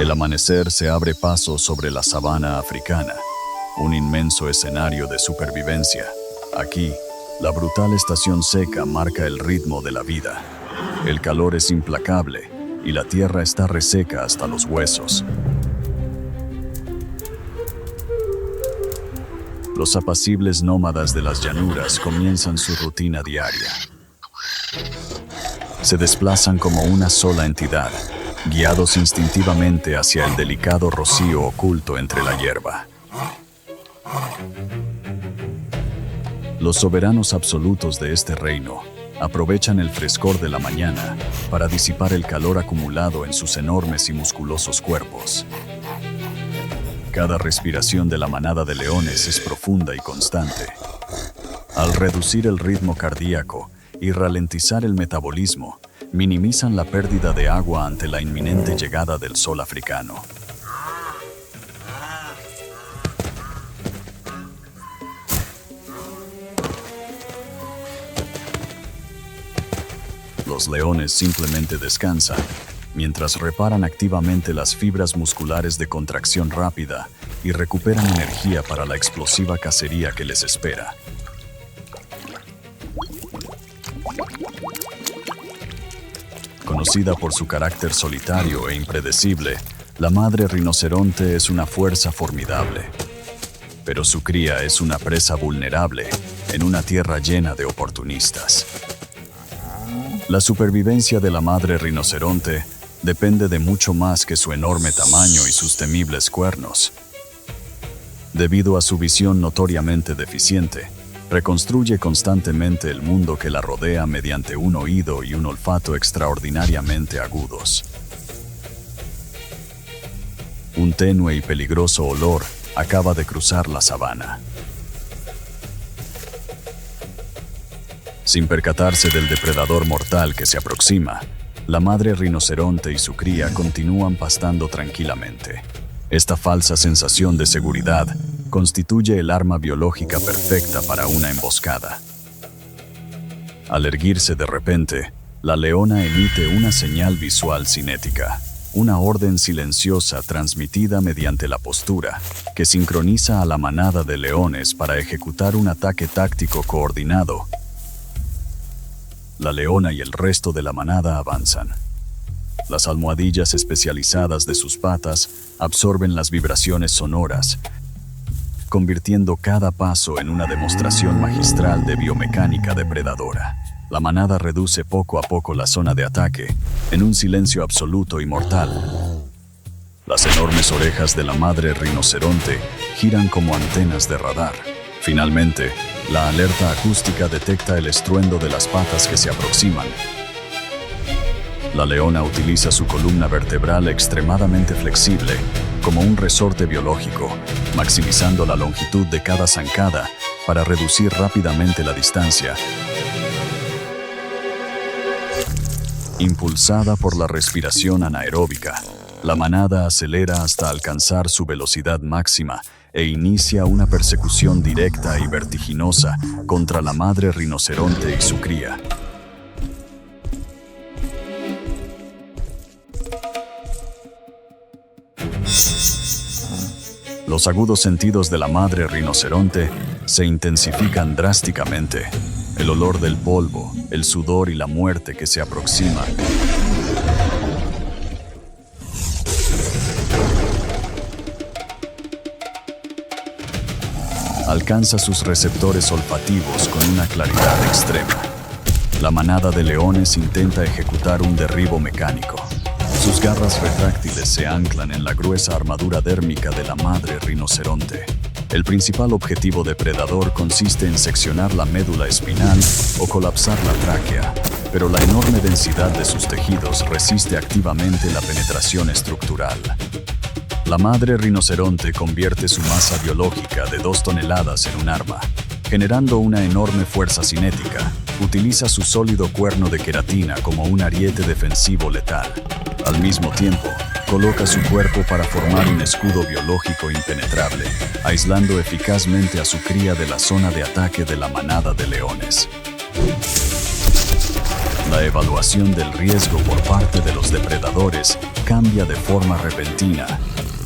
El amanecer se abre paso sobre la sabana africana, un inmenso escenario de supervivencia. Aquí, la brutal estación seca marca el ritmo de la vida. El calor es implacable y la tierra está reseca hasta los huesos. Los apacibles nómadas de las llanuras comienzan su rutina diaria. Se desplazan como una sola entidad, guiados instintivamente hacia el delicado rocío oculto entre la hierba. Los soberanos absolutos de este reino aprovechan el frescor de la mañana para disipar el calor acumulado en sus enormes y musculosos cuerpos. Cada respiración de la manada de leones es profunda y constante. Al reducir el ritmo cardíaco y ralentizar el metabolismo, minimizan la pérdida de agua ante la inminente llegada del sol africano. Los leones simplemente descansan, mientras reparan activamente las fibras musculares de contracción rápida y recuperan energía para la explosiva cacería que les espera. Conocida por su carácter solitario e impredecible, la madre rinoceronte es una fuerza formidable. Pero su cría es una presa vulnerable en una tierra llena de oportunistas. La supervivencia de la madre rinoceronte depende de mucho más que su enorme tamaño y sus temibles cuernos. Debido a su visión notoriamente deficiente, reconstruye constantemente el mundo que la rodea mediante un oído y un olfato extraordinariamente agudos. Un tenue y peligroso olor acaba de cruzar la sabana. Sin percatarse del depredador mortal que se aproxima, la madre rinoceronte y su cría continúan pastando tranquilamente. Esta falsa sensación de seguridad constituye el arma biológica perfecta para una emboscada. Al erguirse de repente, la leona emite una señal visual cinética, una orden silenciosa transmitida mediante la postura, que sincroniza a la manada de leones para ejecutar un ataque táctico coordinado. La leona y el resto de la manada avanzan. Las almohadillas especializadas de sus patas absorben las vibraciones sonoras, convirtiendo cada paso en una demostración magistral de biomecánica depredadora. La manada reduce poco a poco la zona de ataque, en un silencio absoluto y mortal. Las enormes orejas de la madre rinoceronte giran como antenas de radar. Finalmente, la alerta acústica detecta el estruendo de las patas que se aproximan. La leona utiliza su columna vertebral extremadamente flexible como un resorte biológico, maximizando la longitud de cada zancada para reducir rápidamente la distancia. Impulsada por la respiración anaeróbica, la manada acelera hasta alcanzar su velocidad máxima e inicia una persecución directa y vertiginosa contra la madre rinoceronte y su cría. Los agudos sentidos de la madre rinoceronte se intensifican drásticamente. El olor del polvo, el sudor y la muerte que se aproxima alcanza sus receptores olfativos con una claridad extrema. La manada de leones intenta ejecutar un derribo mecánico. Sus garras retráctiles se anclan en la gruesa armadura dérmica de la madre rinoceronte. El principal objetivo depredador consiste en seccionar la médula espinal o colapsar la tráquea, pero la enorme densidad de sus tejidos resiste activamente la penetración estructural. La madre rinoceronte convierte su masa biológica de 2 toneladas en un arma, generando una enorme fuerza cinética. Utiliza su sólido cuerno de queratina como un ariete defensivo letal. Al mismo tiempo, coloca su cuerpo para formar un escudo biológico impenetrable, aislando eficazmente a su cría de la zona de ataque de la manada de leones. La evaluación del riesgo por parte de los depredadores cambia de forma repentina.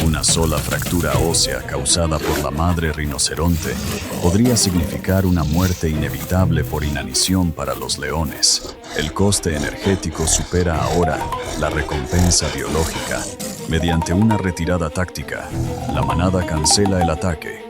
Una sola fractura ósea causada por la madre rinoceronte podría significar una muerte inevitable por inanición para los leones. El coste energético supera ahora la recompensa biológica. Mediante una retirada táctica, la manada cancela el ataque.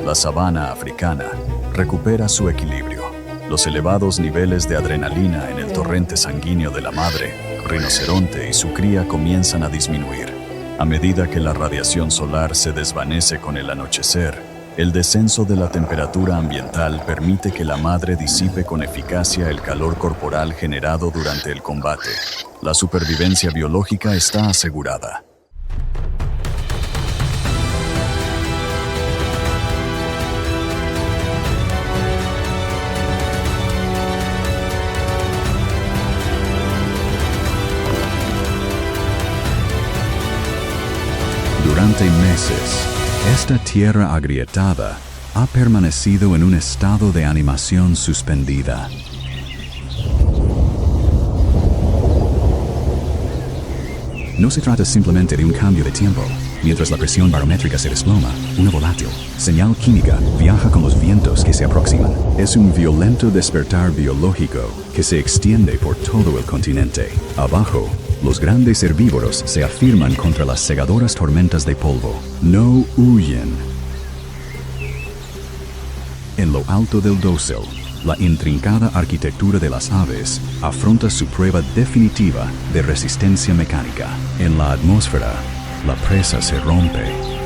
La sabana africana recupera su equilibrio. Los elevados niveles de adrenalina en el torrente sanguíneo de la madre rinoceronte y su cría comienzan a disminuir. A medida que la radiación solar se desvanece con el anochecer, el descenso de la temperatura ambiental permite que la madre disipe con eficacia el calor corporal generado durante el combate. La supervivencia biológica está asegurada. Durante meses, esta tierra agrietada ha permanecido en un estado de animación suspendida. No se trata simplemente de un cambio de tiempo. Mientras la presión barométrica se desploma, una volátil señal química viaja con los vientos que se aproximan. Es un violento despertar biológico que se extiende por todo el continente. Abajo, los grandes herbívoros se afirman contra las cegadoras tormentas de polvo. No huyen. En lo alto del dosel, la intrincada arquitectura de las aves afronta su prueba definitiva de resistencia mecánica. En la atmósfera, la presa se rompe.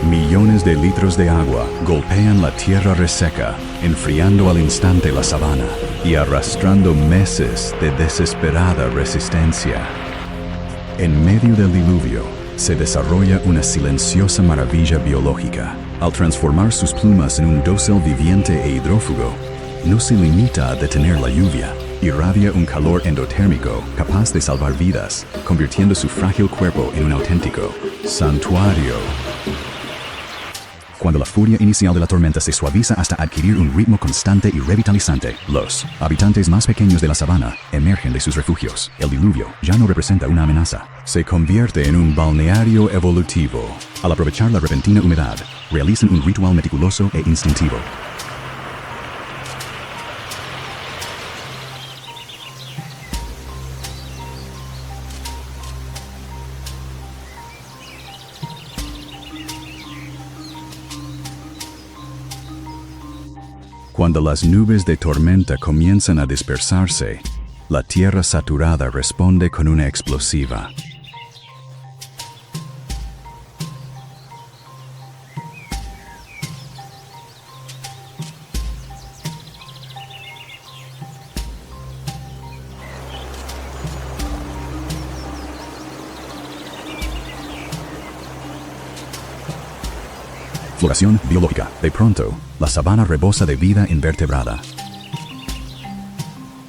Millones de litros de agua golpean la tierra reseca, enfriando al instante la sabana y arrastrando meses de desesperada resistencia. En medio del diluvio, se desarrolla una silenciosa maravilla biológica. Al transformar sus plumas en un dosel viviente e hidrófugo, no se limita a detener la lluvia. Irradia un calor endotérmico capaz de salvar vidas, convirtiendo su frágil cuerpo en un auténtico santuario. Cuando la furia inicial de la tormenta se suaviza hasta adquirir un ritmo constante y revitalizante, los habitantes más pequeños de la sabana emergen de sus refugios. El diluvio ya no representa una amenaza. Se convierte en un balneario evolutivo. Al aprovechar la repentina humedad, realizan un ritual meticuloso e instintivo. Cuando las nubes de tormenta comienzan a dispersarse, la tierra saturada responde con una explosiva. Floración biológica. De pronto, la sabana rebosa de vida invertebrada.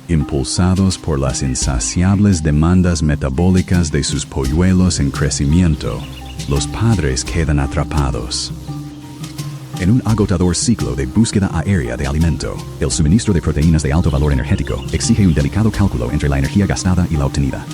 Impulsados por las insaciables demandas metabólicas de sus polluelos en crecimiento, los padres quedan atrapados. En un agotador ciclo de búsqueda aérea de alimento, el suministro de proteínas de alto valor energético exige un delicado cálculo entre la energía gastada y la obtenida.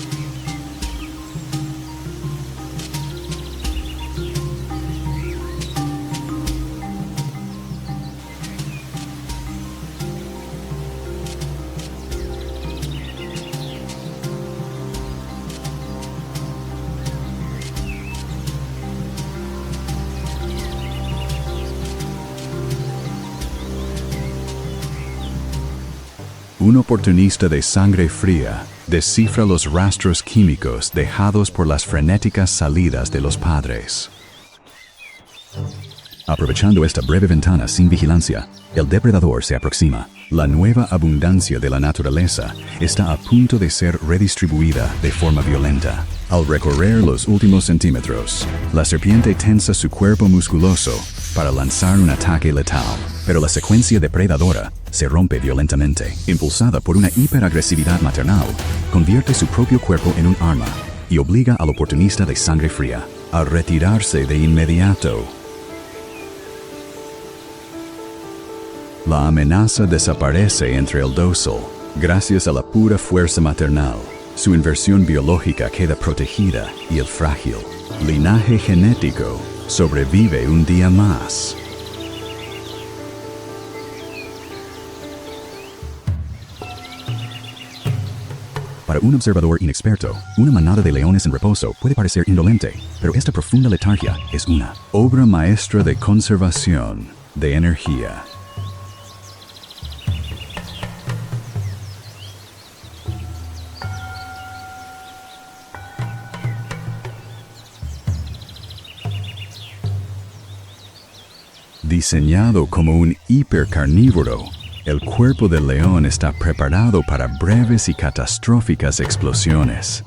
Un oportunista de sangre fría descifra los rastros químicos dejados por las frenéticas salidas de los padres. Aprovechando esta breve ventana sin vigilancia, el depredador se aproxima. La nueva abundancia de la naturaleza está a punto de ser redistribuida de forma violenta. Al recorrer los últimos centímetros, la serpiente tensa su cuerpo musculoso, para lanzar un ataque letal, pero la secuencia depredadora se rompe violentamente. Impulsada por una hiperagresividad maternal, convierte su propio cuerpo en un arma y obliga al oportunista de sangre fría a retirarse de inmediato. La amenaza desaparece entre el dosel gracias a la pura fuerza maternal. Su inversión biológica queda protegida y el frágil linaje genético sobrevive un día más. Para un observador inexperto, una manada de leones en reposo puede parecer indolente, pero esta profunda letargia es una obra maestra de conservación de energía. Diseñado como un hipercarnívoro, el cuerpo del león está preparado para breves y catastróficas explosiones.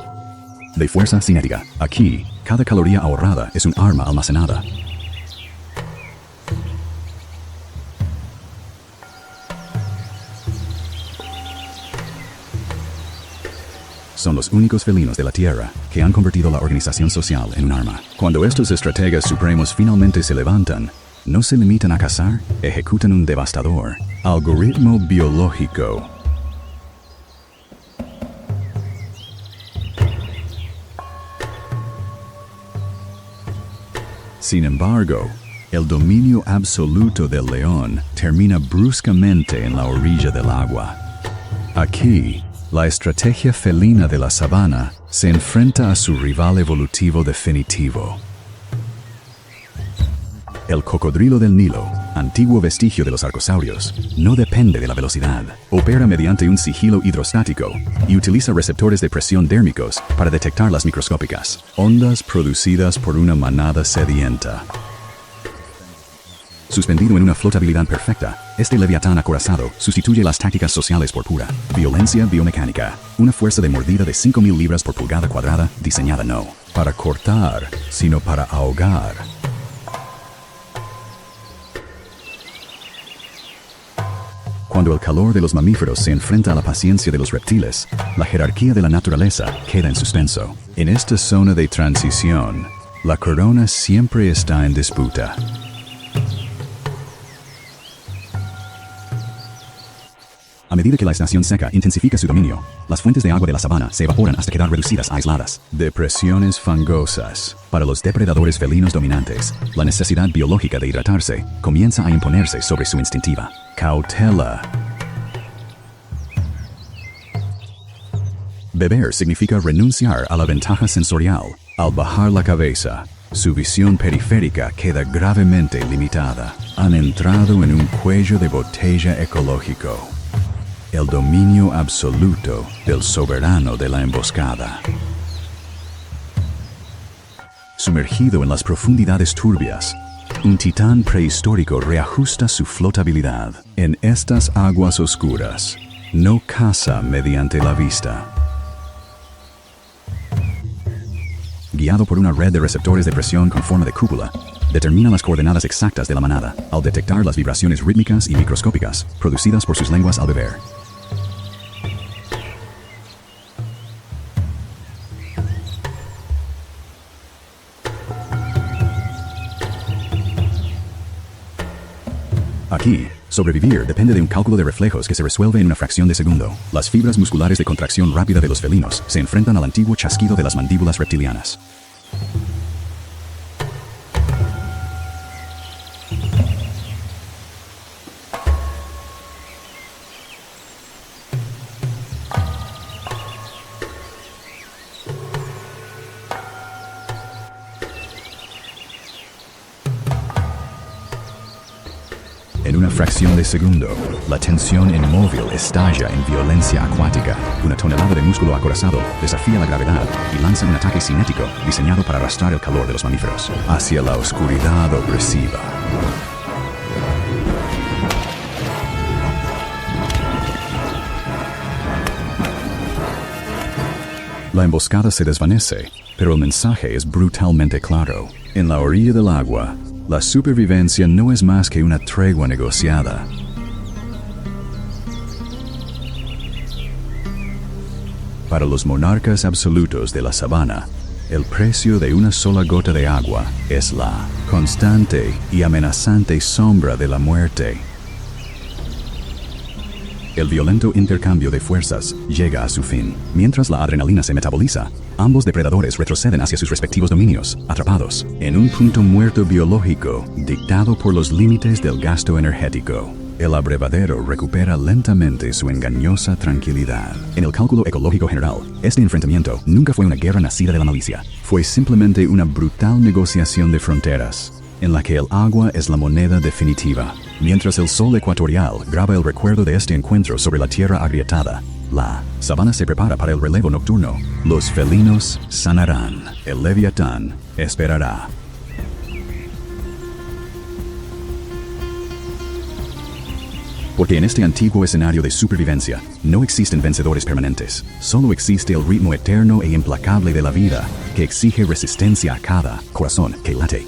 De fuerza cinética, aquí, cada caloría ahorrada es un arma almacenada. Son los únicos felinos de la Tierra que han convertido la organización social en un arma. Cuando estos estrategas supremos finalmente se levantan, no se limitan a cazar, ejecutan un devastador algoritmo biológico. Sin embargo, el dominio absoluto del león termina bruscamente en la orilla del agua. Aquí, la estrategia felina de la sabana se enfrenta a su rival evolutivo definitivo. El cocodrilo del Nilo, antiguo vestigio de los arcosaurios, no depende de la velocidad. Opera mediante un sigilo hidrostático y utiliza receptores de presión dérmicos para detectar las microscópicas ondas producidas por una manada sedienta. Suspendido en una flotabilidad perfecta, este leviatán acorazado sustituye las tácticas sociales por pura violencia biomecánica, una fuerza de mordida de 5.000 libras por pulgada cuadrada, diseñada no para cortar, sino para ahogar. Cuando el calor de los mamíferos se enfrenta a la paciencia de los reptiles, la jerarquía de la naturaleza queda en suspenso. En esta zona de transición, la corona siempre está en disputa. A medida que la estación seca intensifica su dominio, las fuentes de agua de la sabana se evaporan hasta quedar reducidas a aisladas. Depresiones fangosas. Para los depredadores felinos dominantes, la necesidad biológica de hidratarse comienza a imponerse sobre su instintiva cautela. Beber significa renunciar a la ventaja sensorial. Al bajar la cabeza, su visión periférica queda gravemente limitada. Han entrado en un cuello de botella ecológico. El dominio absoluto del soberano de la emboscada. Sumergido en las profundidades turbias, un titán prehistórico reajusta su flotabilidad. En estas aguas oscuras, no caza mediante la vista. Guiado por una red de receptores de presión con forma de cúpula, determina las coordenadas exactas de la manada al detectar las vibraciones rítmicas y microscópicas producidas por sus lenguas al beber. Aquí, sobrevivir depende de un cálculo de reflejos que se resuelve en una fracción de segundo. Las fibras musculares de contracción rápida de los felinos se enfrentan al antiguo chasquido de las mandíbulas reptilianas. En una fracción de segundo, la tensión inmóvil estalla en violencia acuática. Una tonelada de músculo acorazado desafía la gravedad y lanza un ataque cinético diseñado para arrastrar el calor de los mamíferos hacia la oscuridad opresiva. La emboscada se desvanece, pero el mensaje es brutalmente claro. En la orilla del agua, La supervivencia no es más que una tregua negociada. Para los monarcas absolutos de la sabana, el precio de una sola gota de agua es la constante y amenazante sombra de la muerte. El violento intercambio de fuerzas llega a su fin. Mientras la adrenalina se metaboliza, ambos depredadores retroceden hacia sus respectivos dominios, atrapados en un punto muerto biológico dictado por los límites del gasto energético. El abrevadero recupera lentamente su engañosa tranquilidad. En el cálculo ecológico general, este enfrentamiento nunca fue una guerra nacida de la malicia. Fue simplemente una brutal negociación de fronteras, en la que el agua es la moneda definitiva. Mientras el sol ecuatorial graba el recuerdo de este encuentro sobre la tierra agrietada, la sabana se prepara para el relevo nocturno. Los felinos sanarán. El leviatán esperará. Porque en este antiguo escenario de supervivencia, no existen vencedores permanentes. Solo existe el ritmo eterno e implacable de la vida, que exige resistencia a cada corazón que late.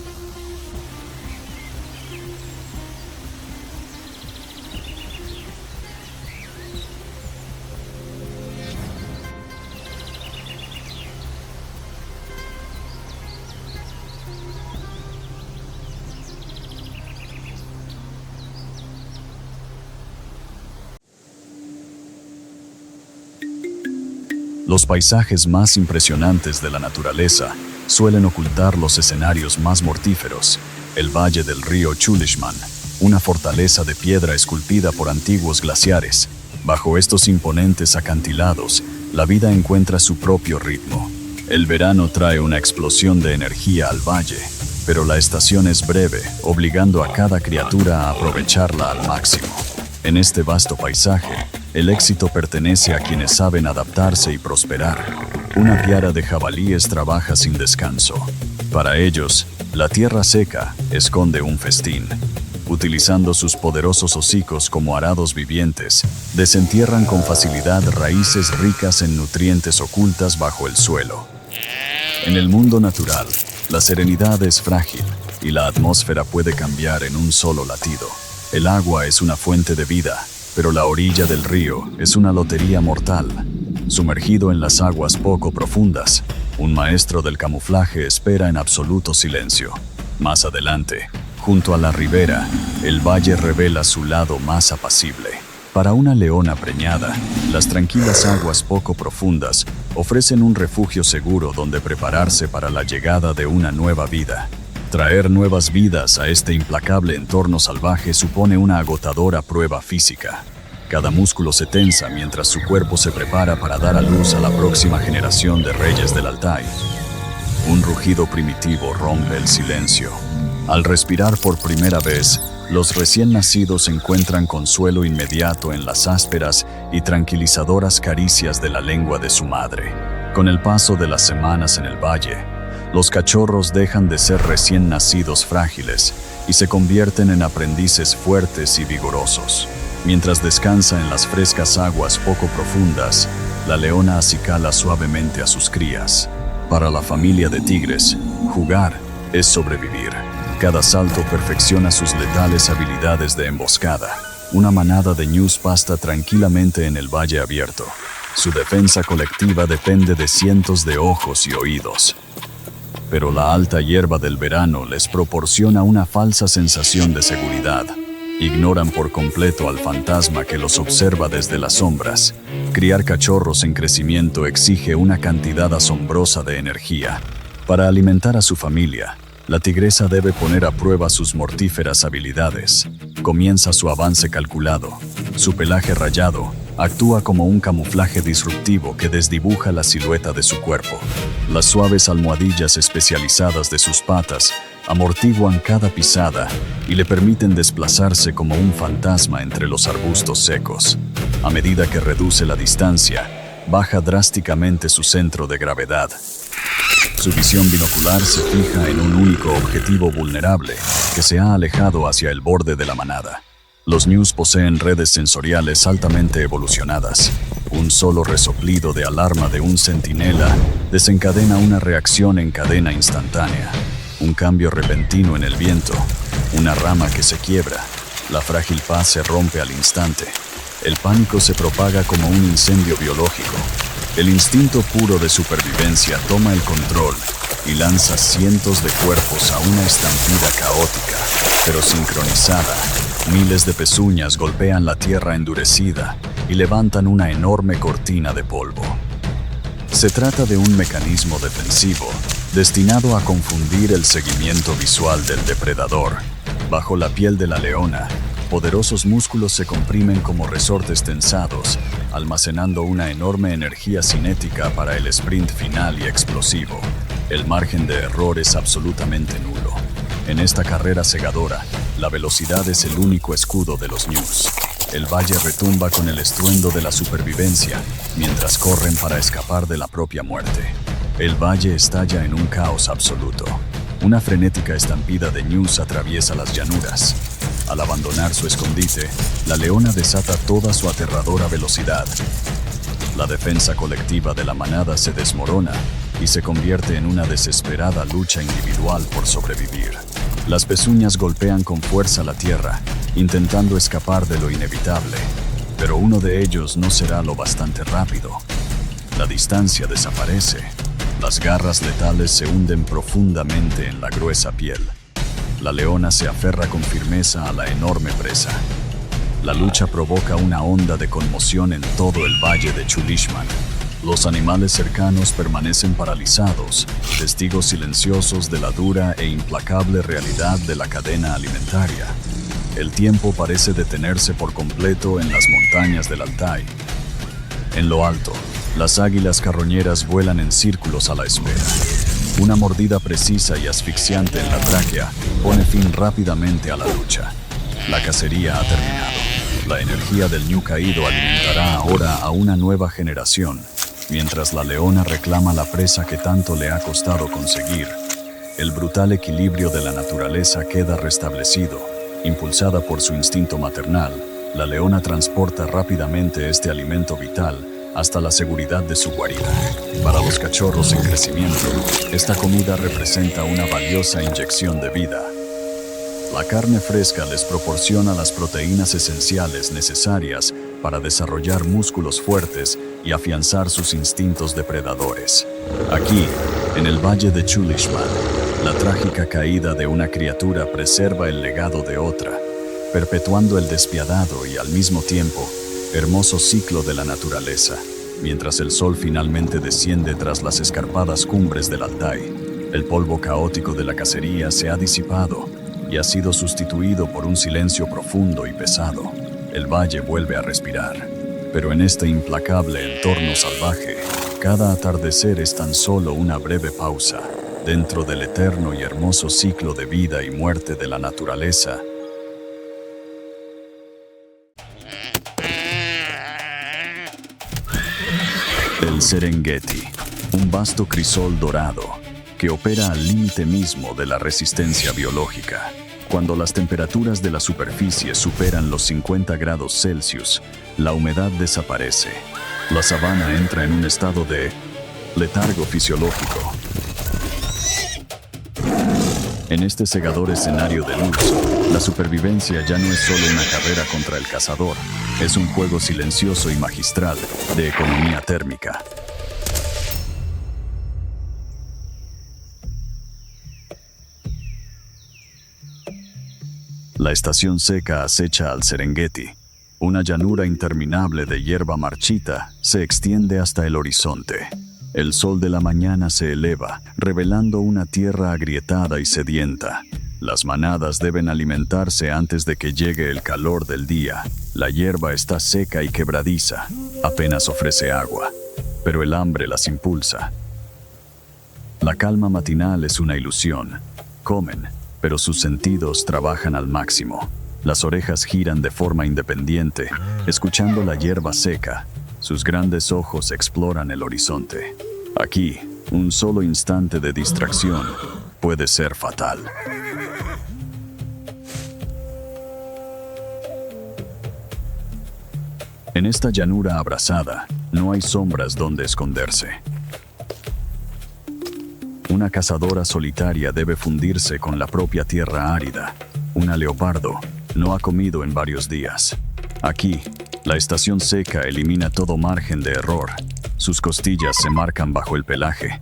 Los paisajes más impresionantes de la naturaleza suelen ocultar los escenarios más mortíferos. El valle del río Chulishman, una fortaleza de piedra esculpida por antiguos glaciares. Bajo estos imponentes acantilados, la vida encuentra su propio ritmo. El verano trae una explosión de energía al valle, pero la estación es breve, obligando a cada criatura a aprovecharla al máximo. En este vasto paisaje, el éxito pertenece a quienes saben adaptarse y prosperar. Una piara de jabalíes trabaja sin descanso. Para ellos, la tierra seca esconde un festín. Utilizando sus poderosos hocicos como arados vivientes, desentierran con facilidad raíces ricas en nutrientes ocultas bajo el suelo. En el mundo natural, la serenidad es frágil y la atmósfera puede cambiar en un solo latido. El agua es una fuente de vida, pero la orilla del río es una lotería mortal. Sumergido en las aguas poco profundas, un maestro del camuflaje espera en absoluto silencio. Más adelante, junto a la ribera, el valle revela su lado más apacible. Para una leona preñada, las tranquilas aguas poco profundas ofrecen un refugio seguro donde prepararse para la llegada de una nueva vida. Traer nuevas vidas a este implacable entorno salvaje supone una agotadora prueba física. Cada músculo se tensa mientras su cuerpo se prepara para dar a luz a la próxima generación de reyes del Altai. Un rugido primitivo rompe el silencio. Al respirar por primera vez, los recién nacidos encuentran consuelo inmediato en las ásperas y tranquilizadoras caricias de la lengua de su madre. Con el paso de las semanas en el valle, los cachorros dejan de ser recién nacidos frágiles y se convierten en aprendices fuertes y vigorosos. Mientras descansa en las frescas aguas poco profundas, la leona acicala suavemente a sus crías. Para la familia de tigres, jugar es sobrevivir. Cada salto perfecciona sus letales habilidades de emboscada. Una manada de ñus pasta tranquilamente en el valle abierto. Su defensa colectiva depende de cientos de ojos y oídos. Pero la alta hierba del verano les proporciona una falsa sensación de seguridad. Ignoran por completo al fantasma que los observa desde las sombras. Criar cachorros en crecimiento exige una cantidad asombrosa de energía. Para alimentar a su familia, la tigresa debe poner a prueba sus mortíferas habilidades. Comienza su avance calculado. Su pelaje rayado actúa como un camuflaje disruptivo que desdibuja la silueta de su cuerpo. Las suaves almohadillas especializadas de sus patas amortiguan cada pisada y le permiten desplazarse como un fantasma entre los arbustos secos. A medida que reduce la distancia, baja drásticamente su centro de gravedad. Su visión binocular se fija en un único objetivo vulnerable que se ha alejado hacia el borde de la manada. Los ñus poseen redes sensoriales altamente evolucionadas. Un solo resoplido de alarma de un centinela desencadena una reacción en cadena instantánea. Un cambio repentino en el viento, una rama que se quiebra, la frágil paz se rompe al instante. El pánico se propaga como un incendio biológico. El instinto puro de supervivencia toma el control y lanza cientos de cuerpos a una estampida caótica, pero sincronizada. Miles de pezuñas golpean la tierra endurecida y levantan una enorme cortina de polvo. Se trata de un mecanismo defensivo destinado a confundir el seguimiento visual del depredador. Bajo la piel de la leona, poderosos músculos se comprimen como resortes tensados, almacenando una enorme energía cinética para el sprint final y explosivo. El margen de error es absolutamente nulo. En esta carrera cegadora, la velocidad es el único escudo de los ñus. El valle retumba con el estruendo de la supervivencia, mientras corren para escapar de la propia muerte. El valle estalla en un caos absoluto. Una frenética estampida de ñus atraviesa las llanuras. Al abandonar su escondite, la leona desata toda su aterradora velocidad. La defensa colectiva de la manada se desmorona y se convierte en una desesperada lucha individual por sobrevivir. Las pezuñas golpean con fuerza la tierra, intentando escapar de lo inevitable, pero uno de ellos no será lo bastante rápido. La distancia desaparece. Las garras letales se hunden profundamente en la gruesa piel. La leona se aferra con firmeza a la enorme presa. La lucha provoca una onda de conmoción en todo el valle de Chulishman. Los animales cercanos permanecen paralizados, testigos silenciosos de la dura e implacable realidad de la cadena alimentaria. El tiempo parece detenerse por completo en las montañas del Altai. En lo alto, las águilas carroñeras vuelan en círculos a la espera. Una mordida precisa y asfixiante en la tráquea pone fin rápidamente a la lucha. La cacería ha terminado. La energía del ñu caído alimentará ahora a una nueva generación, mientras la leona reclama la presa que tanto le ha costado conseguir. El brutal equilibrio de la naturaleza queda restablecido. Impulsada por su instinto maternal, la leona transporta rápidamente este alimento vital hasta la seguridad de su guarida. Para los cachorros en crecimiento, esta comida representa una valiosa inyección de vida. La carne fresca les proporciona las proteínas esenciales necesarias para desarrollar músculos fuertes y afianzar sus instintos depredadores. Aquí, en el valle de Chulishman, la trágica caída de una criatura preserva el legado de otra, perpetuando el despiadado y al mismo tiempo hermoso ciclo de la naturaleza. Mientras el sol finalmente desciende tras las escarpadas cumbres del Altai, el polvo caótico de la cacería se ha disipado y ha sido sustituido por un silencio profundo y pesado. El valle vuelve a respirar, pero en este implacable entorno salvaje, cada atardecer es tan solo una breve pausa dentro del eterno y hermoso ciclo de vida y muerte de la naturaleza. El Serengeti, un vasto crisol dorado que opera al límite mismo de la resistencia biológica. Cuando las temperaturas de la superficie superan los 50 grados Celsius, la humedad desaparece. La sabana entra en un estado de letargo fisiológico. En este cegador escenario de luz, la supervivencia ya no es solo una carrera contra el cazador, es un juego silencioso y magistral de economía térmica. La estación seca acecha al Serengeti. Una llanura interminable de hierba marchita se extiende hasta el horizonte. El sol de la mañana se eleva, revelando una tierra agrietada y sedienta. Las manadas deben alimentarse antes de que llegue el calor del día. La hierba está seca y quebradiza, apenas ofrece agua, pero el hambre las impulsa. La calma matinal es una ilusión. Comen, pero sus sentidos trabajan al máximo. Las orejas giran de forma independiente, escuchando la hierba seca. Sus grandes ojos exploran el horizonte. Aquí, un solo instante de distracción puede ser fatal. En esta llanura abrasada, no hay sombras donde esconderse. Una cazadora solitaria debe fundirse con la propia tierra árida. Una leopardo no ha comido en varios días. Aquí, la estación seca elimina todo margen de error. Sus costillas se marcan bajo el pelaje.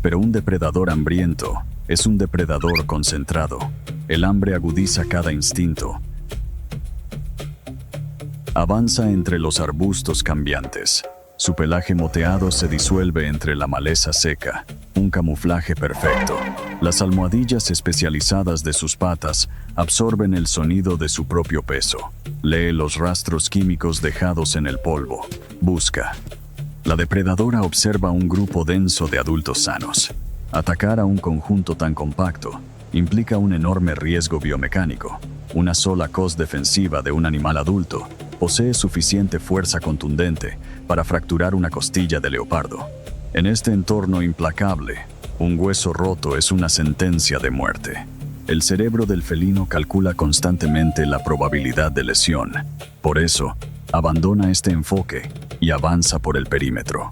Pero un depredador hambriento es un depredador concentrado. El hambre agudiza cada instinto. Avanza entre los arbustos cambiantes. Su pelaje moteado se disuelve entre la maleza seca. Un camuflaje perfecto. Las almohadillas especializadas de sus patas absorben el sonido de su propio peso. Lee los rastros químicos dejados en el polvo. Busca. La depredadora observa un grupo denso de adultos sanos. Atacar a un conjunto tan compacto implica un enorme riesgo biomecánico. Una sola cos defensiva de un animal adulto posee suficiente fuerza contundente para fracturar una costilla de leopardo. En este entorno implacable, un hueso roto es una sentencia de muerte. El cerebro del felino calcula constantemente la probabilidad de lesión. Por eso, abandona este enfoque y avanza por el perímetro.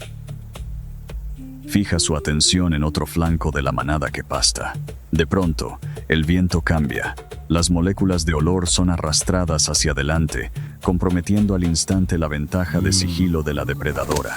Fija su atención en otro flanco de la manada que pasta. De pronto, el viento cambia. Las moléculas de olor son arrastradas hacia adelante, comprometiendo al instante la ventaja de sigilo de la depredadora.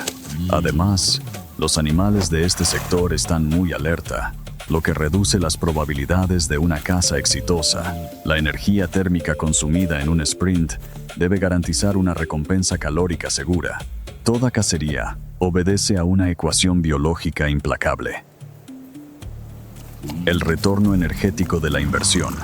Además, los animales de este sector están muy alerta, lo que reduce las probabilidades de una caza exitosa. La energía térmica consumida en un sprint debe garantizar una recompensa calórica segura. Toda cacería obedece a una ecuación biológica implacable. El retorno energético de la inversión.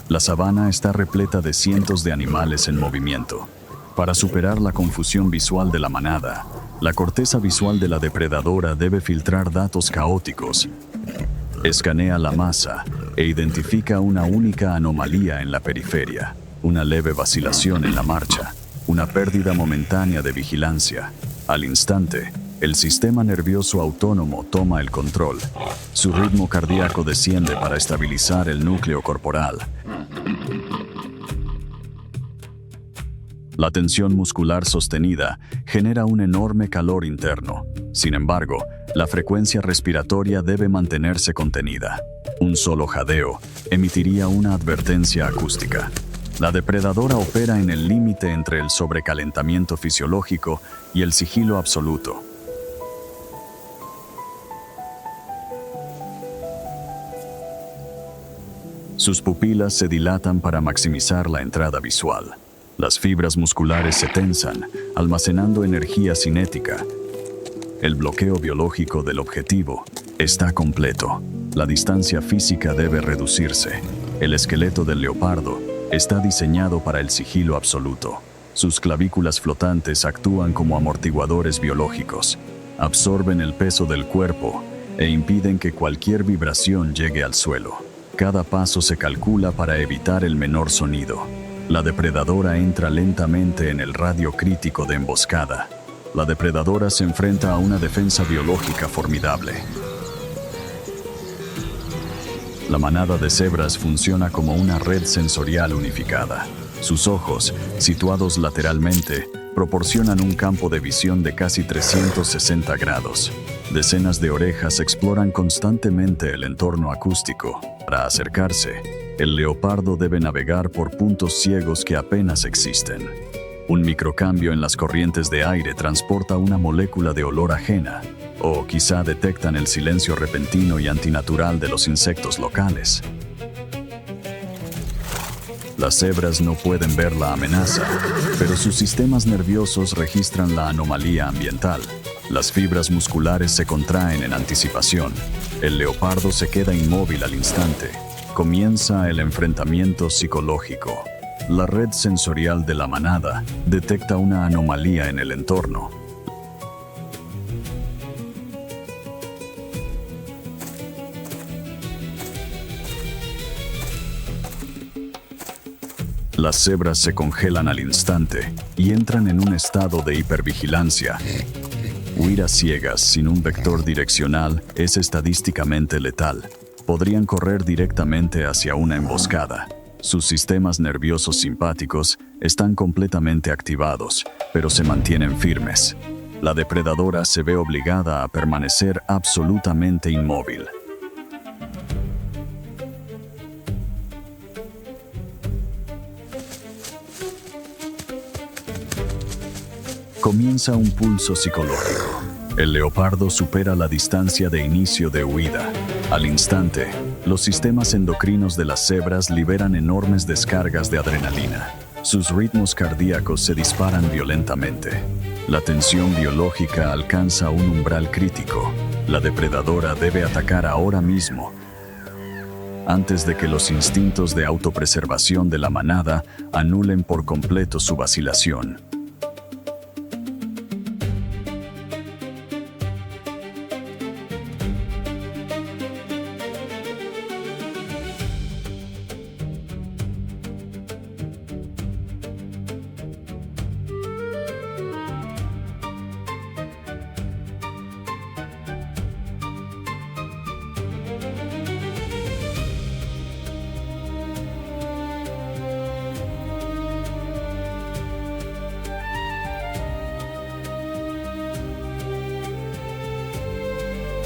La sabana está repleta de cientos de animales en movimiento. Para superar la confusión visual de la manada, la corteza visual de la depredadora debe filtrar datos caóticos. Escanea la masa e identifica una única anomalía en la periferia, una leve vacilación en la marcha, una pérdida momentánea de vigilancia. Al instante, el sistema nervioso autónomo toma el control. Su ritmo cardíaco desciende para estabilizar el núcleo corporal. La tensión muscular sostenida genera un enorme calor interno. Sin embargo, la frecuencia respiratoria debe mantenerse contenida. Un solo jadeo emitiría una advertencia acústica. La depredadora opera en el límite entre el sobrecalentamiento fisiológico y el sigilo absoluto. Sus pupilas se dilatan para maximizar la entrada visual. Las fibras musculares se tensan, almacenando energía cinética. El bloqueo biológico del objetivo está completo. La distancia física debe reducirse. El esqueleto del leopardo está diseñado para el sigilo absoluto. Sus clavículas flotantes actúan como amortiguadores biológicos. Absorben el peso del cuerpo e impiden que cualquier vibración llegue al suelo. Cada paso se calcula para evitar el menor sonido. La depredadora entra lentamente en el radio crítico de emboscada. La depredadora se enfrenta a una defensa biológica formidable. La manada de cebras funciona como una red sensorial unificada. Sus ojos, situados lateralmente, proporcionan un campo de visión de casi 360 grados. Decenas de orejas exploran constantemente el entorno acústico. Para acercarse, el leopardo debe navegar por puntos ciegos que apenas existen. Un microcambio en las corrientes de aire transporta una molécula de olor ajena, o quizá detectan el silencio repentino y antinatural de los insectos locales. Las cebras no pueden ver la amenaza, pero sus sistemas nerviosos registran la anomalía ambiental. Las fibras musculares se contraen en anticipación. El leopardo se queda inmóvil al instante. Comienza el enfrentamiento psicológico. La red sensorial de la manada detecta una anomalía en el entorno. Las cebras se congelan al instante y entran en un estado de hipervigilancia. Huir a ciegas sin un vector direccional es estadísticamente letal. Podrían correr directamente hacia una emboscada. Sus sistemas nerviosos simpáticos están completamente activados, pero se mantienen firmes. La depredadora se ve obligada a permanecer absolutamente inmóvil. Comienza un pulso psicológico. El leopardo supera la distancia de inicio de huida. Al instante, los sistemas endocrinos de las cebras liberan enormes descargas de adrenalina. Sus ritmos cardíacos se disparan violentamente. La tensión biológica alcanza un umbral crítico. La depredadora debe atacar ahora mismo, antes de que los instintos de autopreservación de la manada anulen por completo su vacilación.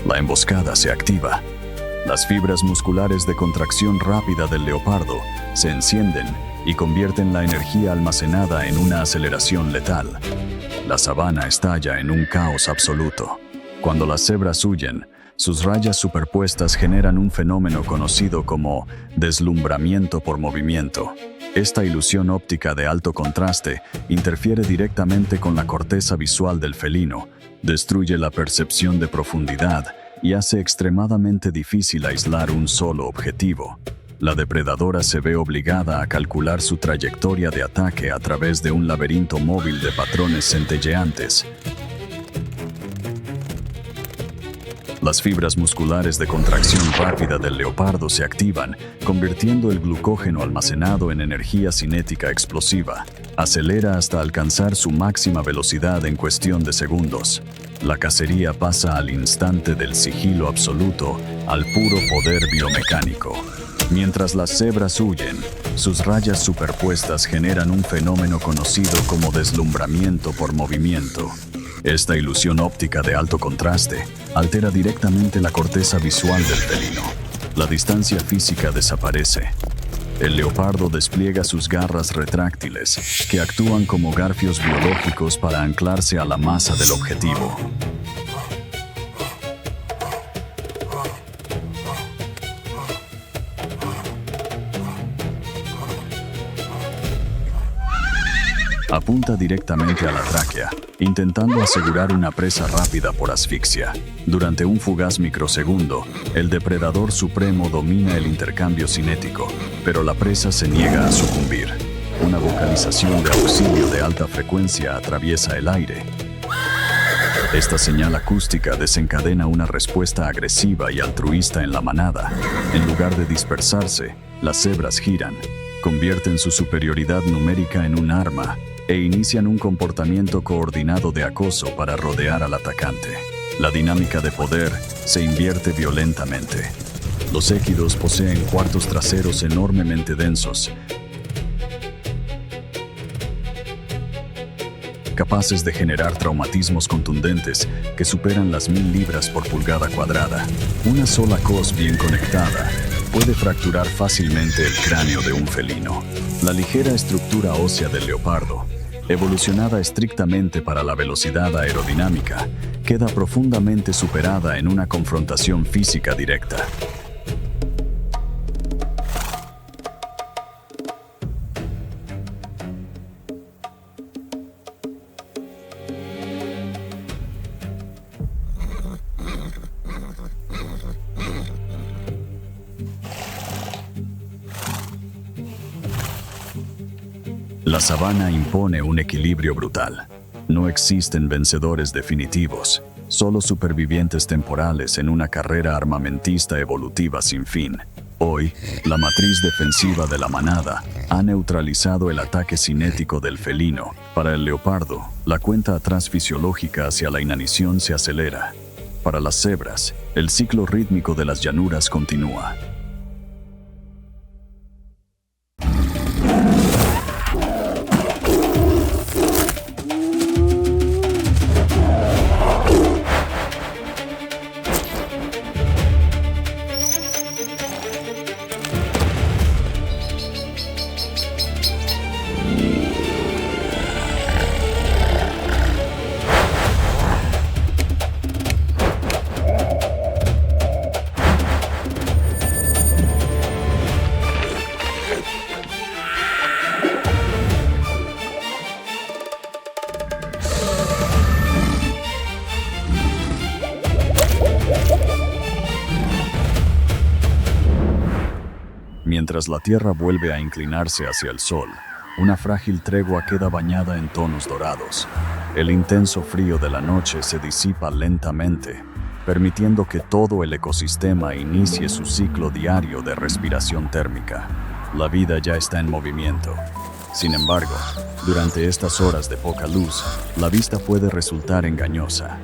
La emboscada se activa. Las fibras musculares de contracción rápida del leopardo se encienden y convierten la energía almacenada en una aceleración letal. La sabana estalla en un caos absoluto. Cuando las cebras huyen, sus rayas superpuestas generan un fenómeno conocido como deslumbramiento por movimiento. Esta ilusión óptica de alto contraste interfiere directamente con la corteza visual del felino, destruye la percepción de profundidad y hace extremadamente difícil aislar un solo objetivo. La depredadora se ve obligada a calcular su trayectoria de ataque a través de un laberinto móvil de patrones centelleantes. Las fibras musculares de contracción rápida del leopardo se activan, convirtiendo el glucógeno almacenado en energía cinética explosiva. Acelera hasta alcanzar su máxima velocidad en cuestión de segundos. La cacería pasa al instante del sigilo absoluto al puro poder biomecánico. Mientras las cebras huyen, sus rayas superpuestas generan un fenómeno conocido como deslumbramiento por movimiento. Esta ilusión óptica de alto contraste altera directamente la corteza visual del felino. La distancia física desaparece. El leopardo despliega sus garras retráctiles, que actúan como garfios biológicos para anclarse a la masa del objetivo. Apunta directamente a la tráquea, intentando asegurar una presa rápida por asfixia. Durante un fugaz microsegundo, el depredador supremo domina el intercambio cinético, pero la presa se niega a sucumbir. Una vocalización de auxilio de alta frecuencia atraviesa el aire. Esta señal acústica desencadena una respuesta agresiva y altruista en la manada. En lugar de dispersarse, las cebras giran, convierten su superioridad numérica en un arma e inician un comportamiento coordinado de acoso para rodear al atacante. La dinámica de poder se invierte violentamente. Los équidos poseen cuartos traseros enormemente densos, capaces de generar traumatismos contundentes que superan las 1000 libras por pulgada cuadrada. Una sola cos bien conectada puede fracturar fácilmente el cráneo de un felino. La ligera estructura ósea del leopardo, evolucionada estrictamente para la velocidad aerodinámica, queda profundamente superada en una confrontación física directa. La sabana impone un equilibrio brutal. No existen vencedores definitivos, solo supervivientes temporales en una carrera armamentista evolutiva sin fin. Hoy, la matriz defensiva de la manada ha neutralizado el ataque cinético del felino. Para el leopardo, la cuenta atrás fisiológica hacia la inanición se acelera. Para las cebras, el ciclo rítmico de las llanuras continúa. Mientras la Tierra vuelve a inclinarse hacia el Sol, una frágil tregua queda bañada en tonos dorados. El intenso frío de la noche se disipa lentamente, permitiendo que todo el ecosistema inicie su ciclo diario de respiración térmica. La vida ya está en movimiento. Sin embargo, durante estas horas de poca luz, la vista puede resultar engañosa.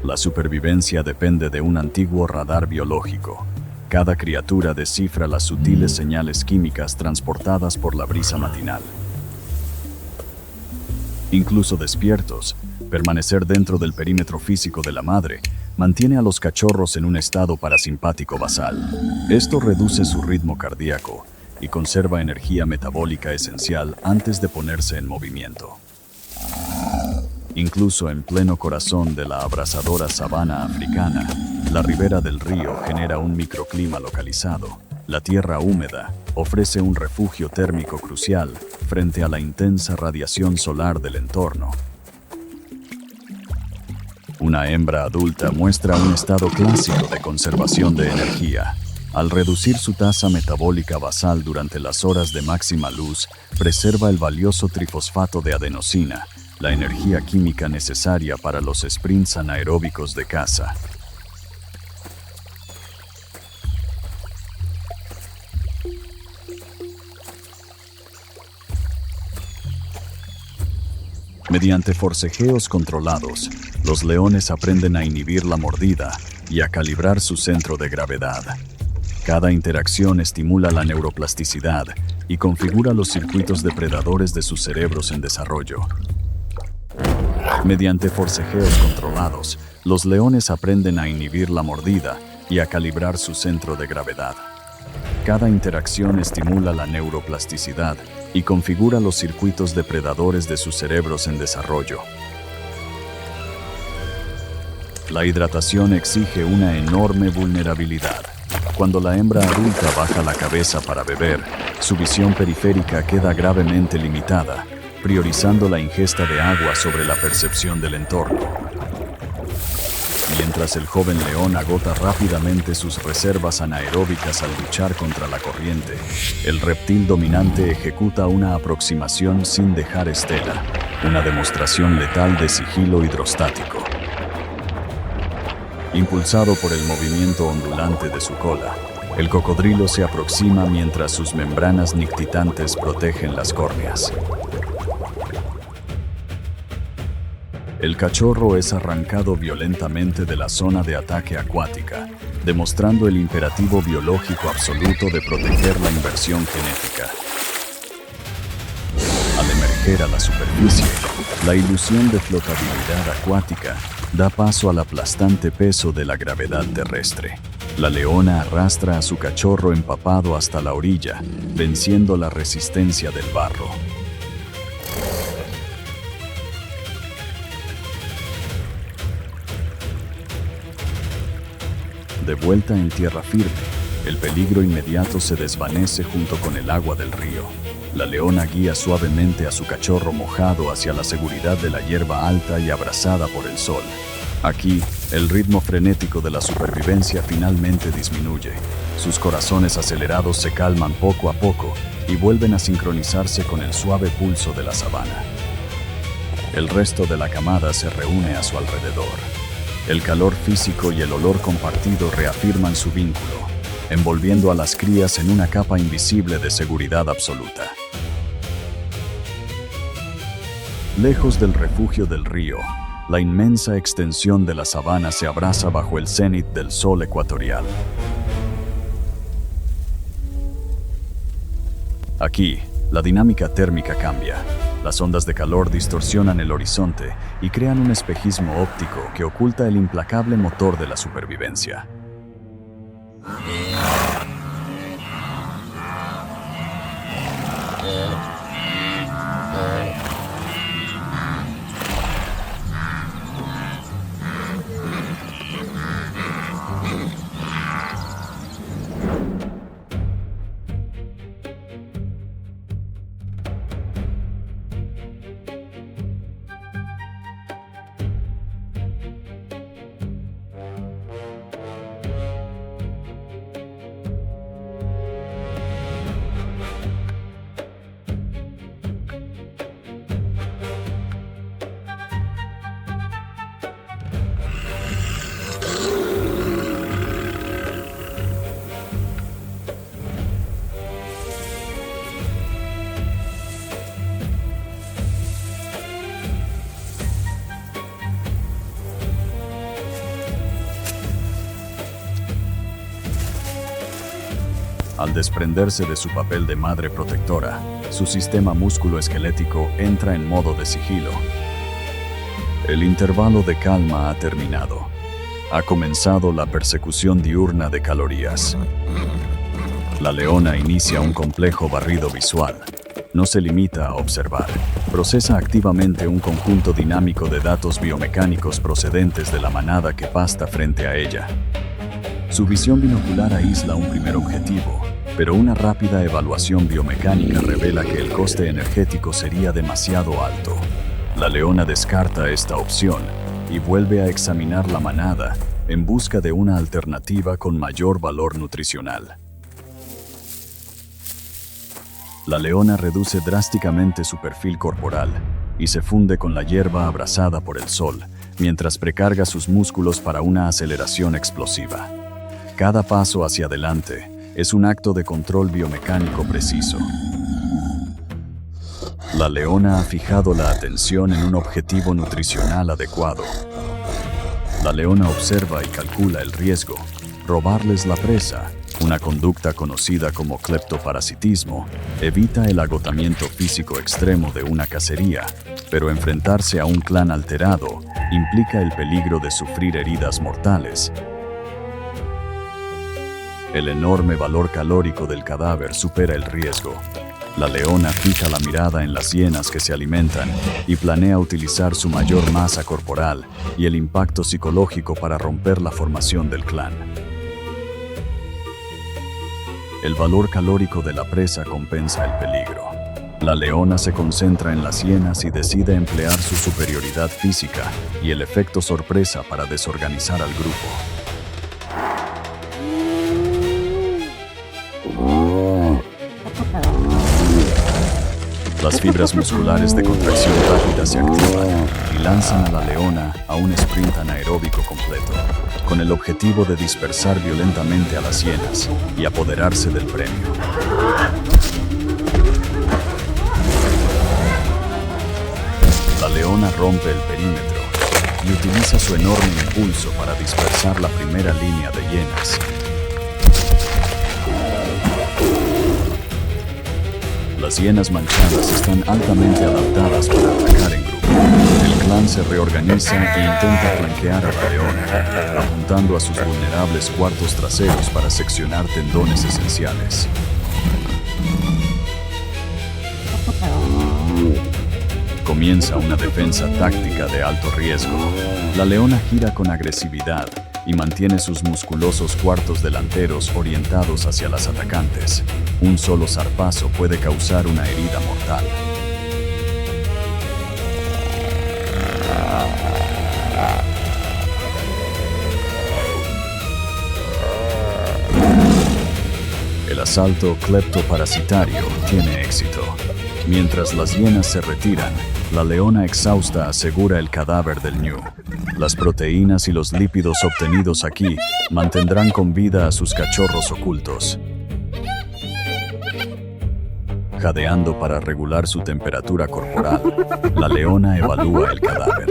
La supervivencia depende de un antiguo radar biológico. Cada criatura descifra las sutiles señales químicas transportadas por la brisa matinal. Incluso despiertos, permanecer dentro del perímetro físico de la madre mantiene a los cachorros en un estado parasimpático basal. Esto reduce su ritmo cardíaco y conserva energía metabólica esencial antes de ponerse en movimiento. Incluso en pleno corazón de la abrasadora sabana africana, la ribera del río genera un microclima localizado. La tierra húmeda ofrece un refugio térmico crucial frente a la intensa radiación solar del entorno. Una hembra adulta muestra un estado clásico de conservación de energía. Al reducir su tasa metabólica basal durante las horas de máxima luz, preserva el valioso trifosfato de adenosina, la energía química necesaria para los sprints anaeróbicos de caza. Mediante forcejeos controlados, los leones aprenden a inhibir la mordida y a calibrar su centro de gravedad. Cada interacción estimula la neuroplasticidad y configura los circuitos depredadores de sus cerebros en desarrollo. Mediante forcejeos controlados, los leones aprenden a inhibir la mordida y a calibrar su centro de gravedad. Cada interacción estimula la neuroplasticidad y configura los circuitos depredadores de sus cerebros en desarrollo. La hidratación exige una enorme vulnerabilidad. Cuando la hembra adulta baja la cabeza para beber, su visión periférica queda gravemente limitada, priorizando la ingesta de agua sobre la percepción del entorno. Mientras el joven león agota rápidamente sus reservas anaeróbicas al luchar contra la corriente, el reptil dominante ejecuta una aproximación sin dejar estela, una demostración letal de sigilo hidrostático. Impulsado por el movimiento ondulante de su cola, el cocodrilo se aproxima mientras sus membranas nictitantes protegen las córneas. El cachorro es arrancado violentamente de la zona de ataque acuática, demostrando el imperativo biológico absoluto de proteger la inversión genética. Al emerger a la superficie, la ilusión de flotabilidad acuática da paso al aplastante peso de la gravedad terrestre. La leona arrastra a su cachorro empapado hasta la orilla, venciendo la resistencia del barro. De vuelta en tierra firme, el peligro inmediato se desvanece junto con el agua del río. La leona guía suavemente a su cachorro mojado hacia la seguridad de la hierba alta y abrasada por el sol. Aquí, el ritmo frenético de la supervivencia finalmente disminuye. Sus corazones acelerados se calman poco a poco y vuelven a sincronizarse con el suave pulso de la sabana. El resto de la camada se reúne a su alrededor. El calor físico y el olor compartido reafirman su vínculo, envolviendo a las crías en una capa invisible de seguridad absoluta. Lejos del refugio del río, la inmensa extensión de la sabana se abraza bajo el cenit del sol ecuatorial. Aquí, la dinámica térmica cambia. Las ondas de calor distorsionan el horizonte y crean un espejismo óptico que oculta el implacable motor de la supervivencia. Al desprenderse de su papel de madre protectora, su sistema musculoesquelético entra en modo de sigilo. El intervalo de calma ha terminado. Ha comenzado la persecución diurna de calorías. La leona inicia un complejo barrido visual. No se limita a observar. Procesa activamente un conjunto dinámico de datos biomecánicos procedentes de la manada que pasta frente a ella. Su visión binocular aísla un primer objetivo, pero una rápida evaluación biomecánica revela que el coste energético sería demasiado alto. La leona descarta esta opción y vuelve a examinar la manada en busca de una alternativa con mayor valor nutricional. La leona reduce drásticamente su perfil corporal y se funde con la hierba abrasada por el sol, mientras precarga sus músculos para una aceleración explosiva. Cada paso hacia adelante es un acto de control biomecánico preciso. La leona ha fijado la atención en un objetivo nutricional adecuado. La leona observa y calcula el riesgo. Robarles la presa, una conducta conocida como cleptoparasitismo, evita el agotamiento físico extremo de una cacería, pero enfrentarse a un clan alterado implica el peligro de sufrir heridas mortales. El enorme valor calórico del cadáver supera el riesgo. La leona fija la mirada en las hienas que se alimentan y planea utilizar su mayor masa corporal y el impacto psicológico para romper la formación del clan. El valor calórico de la presa compensa el peligro. La leona se concentra en las hienas y decide emplear su superioridad física y el efecto sorpresa para desorganizar al grupo. Las fibras musculares de contracción rápida se activan y lanzan a la leona a un sprint anaeróbico completo, con el objetivo de dispersar violentamente a las hienas y apoderarse del premio. La leona rompe el perímetro y utiliza su enorme impulso para dispersar la primera línea de hienas. Las hienas manchadas están altamente adaptadas para atacar en grupo. El clan se reorganiza e intenta flanquear a la leona, apuntando a sus vulnerables cuartos traseros para seccionar tendones esenciales. Comienza una defensa táctica de alto riesgo. La leona gira con agresividad y mantiene sus musculosos cuartos delanteros orientados hacia las atacantes. Un solo zarpazo puede causar una herida mortal. El asalto cleptoparasitario tiene éxito. Mientras las hienas se retiran, la leona exhausta asegura el cadáver del ñu. Las proteínas y los lípidos obtenidos aquí mantendrán con vida a sus cachorros ocultos. Jadeando para regular su temperatura corporal, la leona evalúa el cadáver.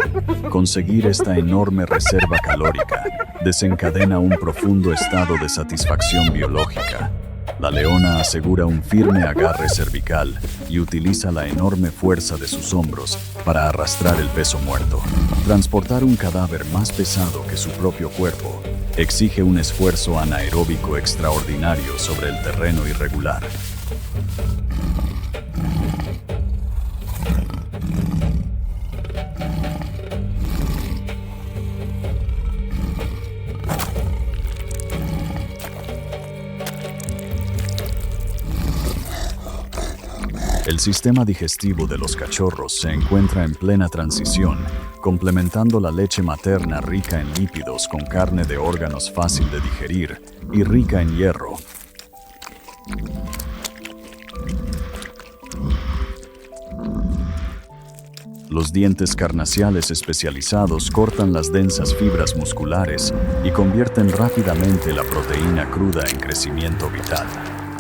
Conseguir esta enorme reserva calórica desencadena un profundo estado de satisfacción biológica. La leona asegura un firme agarre cervical y utiliza la enorme fuerza de sus hombros para arrastrar el peso muerto. Transportar un cadáver más pesado que su propio cuerpo exige un esfuerzo anaeróbico extraordinario sobre el terreno irregular. El sistema digestivo de los cachorros se encuentra en plena transición, complementando la leche materna rica en lípidos con carne de órganos fácil de digerir y rica en hierro. Los dientes carnaciales especializados cortan las densas fibras musculares y convierten rápidamente la proteína cruda en crecimiento vital.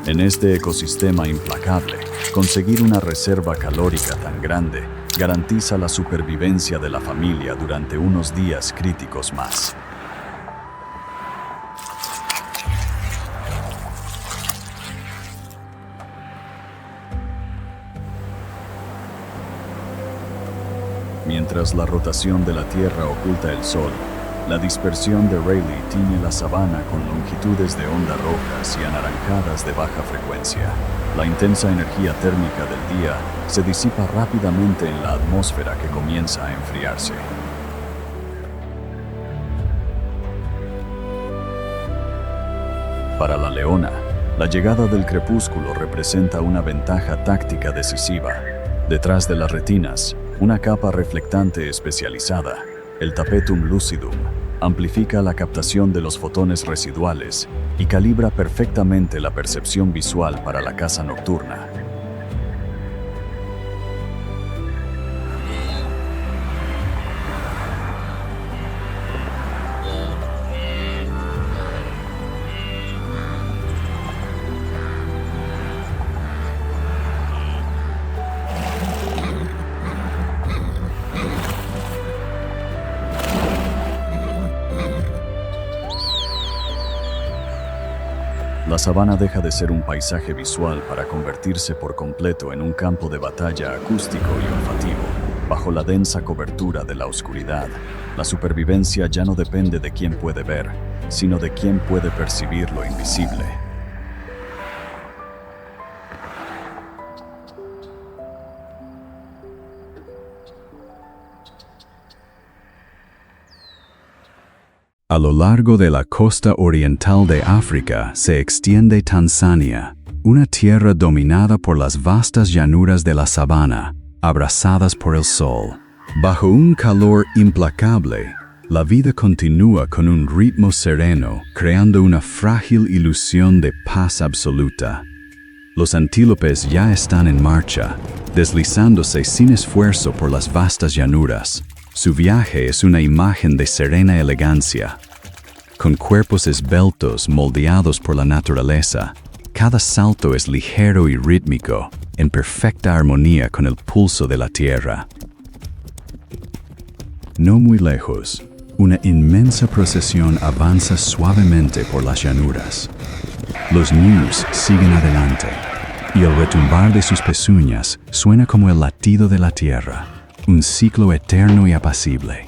En este ecosistema implacable, conseguir una reserva calórica tan grande garantiza la supervivencia de la familia durante unos días críticos más. Mientras la rotación de la Tierra oculta el Sol, la dispersión de Rayleigh tiñe la sabana con longitudes de onda rojas y anaranjadas de baja frecuencia. La intensa energía térmica del día se disipa rápidamente en la atmósfera que comienza a enfriarse. Para la leona, la llegada del crepúsculo representa una ventaja táctica decisiva. Detrás de las retinas, una capa reflectante especializada, el tapetum lucidum, amplifica la captación de los fotones residuales y calibra perfectamente la percepción visual para la caza nocturna. La sabana deja de ser un paisaje visual para convertirse por completo en un campo de batalla acústico y olfativo. Bajo la densa cobertura de la oscuridad, la supervivencia ya no depende de quién puede ver, sino de quién puede percibir lo invisible. A lo largo de la costa oriental de África se extiende Tanzania, una tierra dominada por las vastas llanuras de la sabana, abrazadas por el sol. Bajo un calor implacable, la vida continúa con un ritmo sereno, creando una frágil ilusión de paz absoluta. Los antílopes ya están en marcha, deslizándose sin esfuerzo por las vastas llanuras. Su viaje es una imagen de serena elegancia. Con cuerpos esbeltos moldeados por la naturaleza, cada salto es ligero y rítmico, en perfecta armonía con el pulso de la tierra. No muy lejos, una inmensa procesión avanza suavemente por las llanuras. Los ñus siguen adelante, y el retumbar de sus pezuñas suena como el latido de la tierra. Un ciclo eterno y apacible.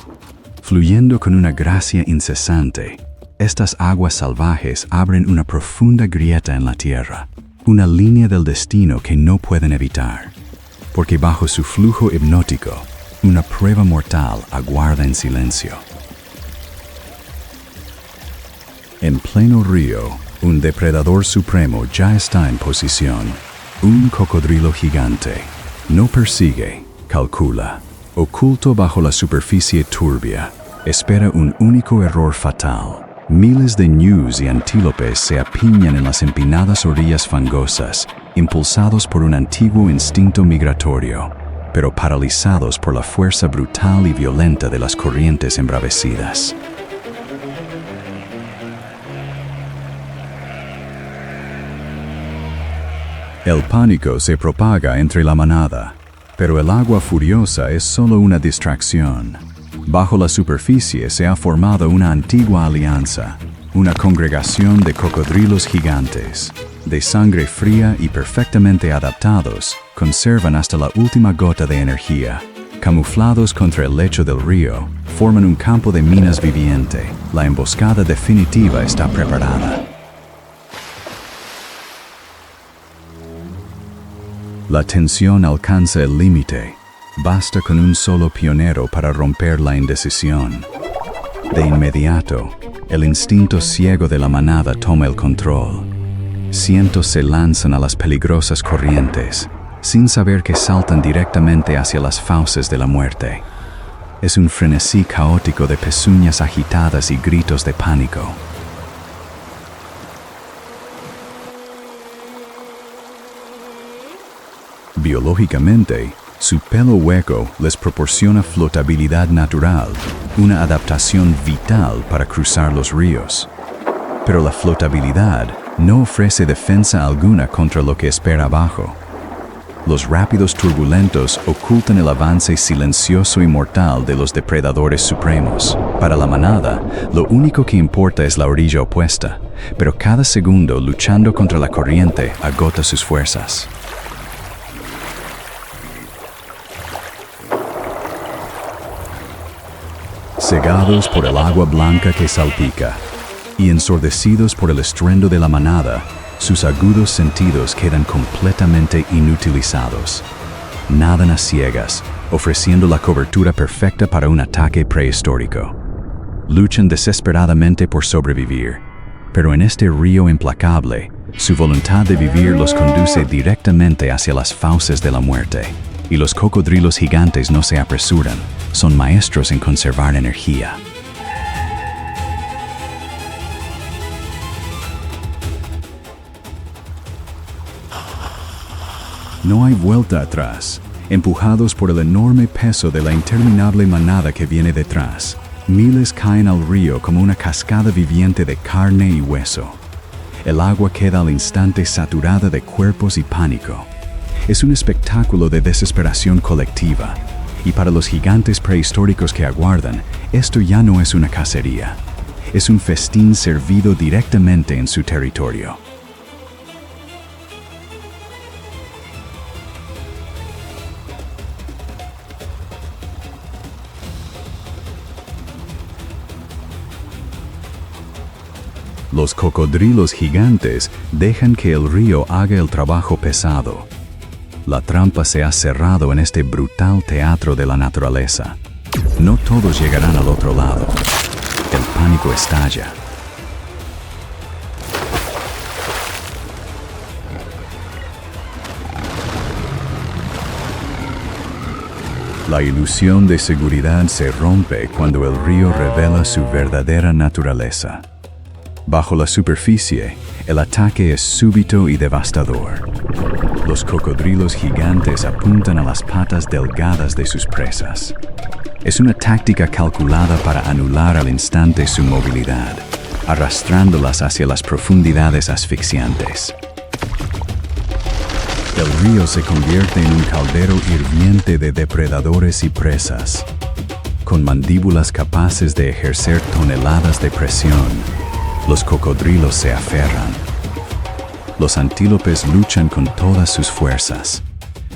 Fluyendo con una gracia incesante, estas aguas salvajes abren una profunda grieta en la tierra, una línea del destino que no pueden evitar, porque bajo su flujo hipnótico, una prueba mortal aguarda en silencio. En pleno río, un depredador supremo ya está en posición. Un cocodrilo gigante. No persigue, calcula. Oculto bajo la superficie turbia, espera un único error fatal. Miles de ñus y antílopes se apiñan en las empinadas orillas fangosas, impulsados por un antiguo instinto migratorio, pero paralizados por la fuerza brutal y violenta de las corrientes embravecidas. El pánico se propaga entre la manada. Pero el agua furiosa es solo una distracción. Bajo la superficie se ha formado una antigua alianza, una congregación de cocodrilos gigantes. De sangre fría y perfectamente adaptados, conservan hasta la última gota de energía. Camuflados contra el lecho del río, forman un campo de minas viviente. La emboscada definitiva está preparada. La tensión alcanza el límite. Basta con un solo pionero para romper la indecisión. De inmediato, el instinto ciego de la manada toma el control. Cientos se lanzan a las peligrosas corrientes, sin saber que saltan directamente hacia las fauces de la muerte. Es un frenesí caótico de pezuñas agitadas y gritos de pánico. Biológicamente, su pelo hueco les proporciona flotabilidad natural, una adaptación vital para cruzar los ríos. Pero la flotabilidad no ofrece defensa alguna contra lo que espera abajo. Los rápidos turbulentos ocultan el avance silencioso y mortal de los depredadores supremos. Para la manada, lo único que importa es la orilla opuesta, pero cada segundo luchando contra la corriente agota sus fuerzas. cegados por el agua blanca que salpica, y ensordecidos por el estruendo de la manada, sus agudos sentidos quedan completamente inutilizados. Nadan a ciegas, ofreciendo la cobertura perfecta para un ataque prehistórico. Luchan desesperadamente por sobrevivir, pero en este río implacable, su voluntad de vivir los conduce directamente hacia las fauces de la muerte, y los cocodrilos gigantes no se apresuran, son maestros en conservar energía. No hay vuelta atrás. Empujados por el enorme peso de la interminable manada que viene detrás, miles caen al río como una cascada viviente de carne y hueso. El agua queda al instante saturada de cuerpos y pánico. Es un espectáculo de desesperación colectiva, y para los gigantes prehistóricos que aguardan, esto ya no es una cacería. Es un festín servido directamente en su territorio. Los cocodrilos gigantes dejan que el río haga el trabajo pesado. La trampa se ha cerrado en este brutal teatro de la naturaleza. No todos llegarán al otro lado. El pánico estalla. La ilusión de seguridad se rompe cuando el río revela su verdadera naturaleza. Bajo la superficie, el ataque es súbito y devastador. Los cocodrilos gigantes apuntan a las patas delgadas de sus presas. Es una táctica calculada para anular al instante su movilidad, arrastrándolas hacia las profundidades asfixiantes. El río se convierte en un caldero hirviente de depredadores y presas. Con mandíbulas capaces de ejercer toneladas de presión, los cocodrilos se aferran. Los antílopes luchan con todas sus fuerzas,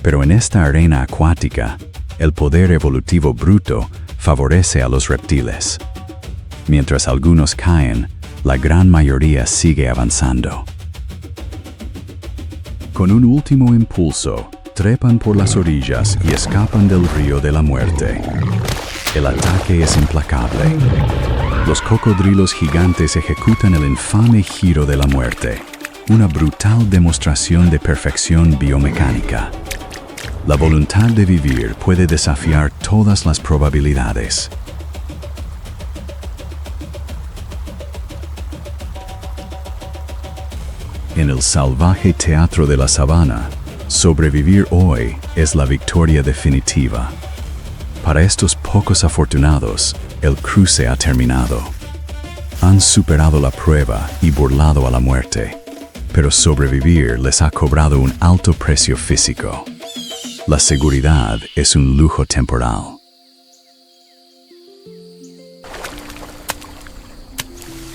pero en esta arena acuática, el poder evolutivo bruto favorece a los reptiles. Mientras algunos caen, la gran mayoría sigue avanzando. Con un último impulso, trepan por las orillas y escapan del río de la muerte. El ataque es implacable. Los cocodrilos gigantes ejecutan el infame giro de la muerte, una brutal demostración de perfección biomecánica. La voluntad de vivir puede desafiar todas las probabilidades. En el salvaje teatro de la sabana, sobrevivir hoy es la victoria definitiva. Para estos pocos afortunados, el cruce ha terminado. Han superado la prueba y burlado a la muerte, pero sobrevivir les ha cobrado un alto precio físico. La seguridad es un lujo temporal.